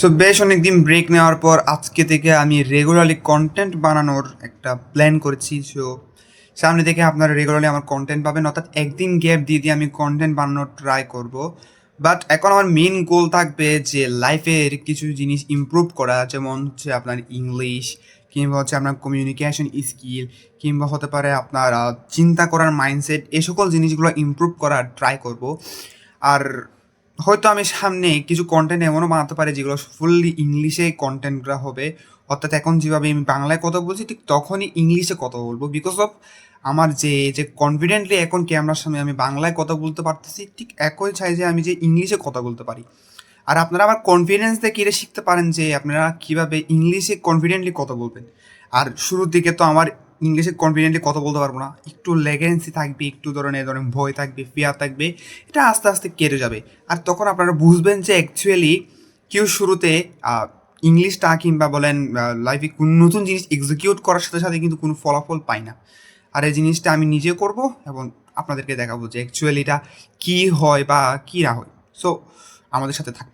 So বেশ অনেকদিন break নেওয়ার পর আজকে থেকে আমি রেগুলারলি কন্টেন্ট বানানোর একটা প্ল্যান করেছি। সো সামনে থেকে আপনারা রেগুলারলি আমার কন্টেন্ট পাবেন, অর্থাৎ একদিন গ্যাপ দিয়ে দিয়ে আমি কন্টেন্ট বানানোর ট্রাই করব। বাট এখন আমার মেন গোল থাকবে যে লাইফের কিছু জিনিস ইমপ্রুভ করা, যেমন হচ্ছে আপনার ইংলিশ, কিংবা হচ্ছে আপনার কমিউনিকেশন স্কিল, কিংবা হতে পারে আপনার চিন্তা করার মাইন্ডসেট, এই সকল জিনিসগুলো ইমপ্রুভ করার ট্রাই করব। আর হয়তো আমি সামনে কিছু কন্টেন্ট এমনও বানাতে পারি যেগুলো ফুললি ইংলিশে কন্টেন্টগুলো হবে, অর্থাৎ এখন যেভাবে আমি বাংলায় কথা বলছি ঠিক তখনই ইংলিশে কথা বলবো, বিকজ অফ আমার যে যে কনফিডেন্টলি এখন ক্যামেরার সামনে আমি বাংলায় কথা বলতে পারতেছি, ঠিক একই চাই যে আমি যে ইংলিশে কথা বলতে পারি। আর আপনারা আমার কনফিডেন্স দিয়ে কিরে শিখতে পারেন যে আপনারা কীভাবে ইংলিশে কনফিডেন্টলি কথা বলবেন। আর শুরুর দিকে তো আমার ইংলিশে কনফিডেন্টলি কথা বলতে পারবো না, একটু লেগেন্সি থাকবে, একটু ধরনের ভয় থাকবে, ফিয়ার থাকবে, এটা আস্তে আস্তে কেটে যাবে। আর তখন আপনারা বুঝবেন যে অ্যাকচুয়ালি কেউ শুরুতে ইংলিশটা কিংবা বলেন লাইফে কোন নতুন জিনিস এক্সিকিউট করার সাথে সাথে কিন্তু কোনো ফলাফল পায় না। আর এই জিনিসটা আমি নিজে করব এবং আপনাদেরকে দেখাবো যে অ্যাকচুয়ালি এটা কী হয় বা কী না হয়। সো আমাদের সাথে থাকবে।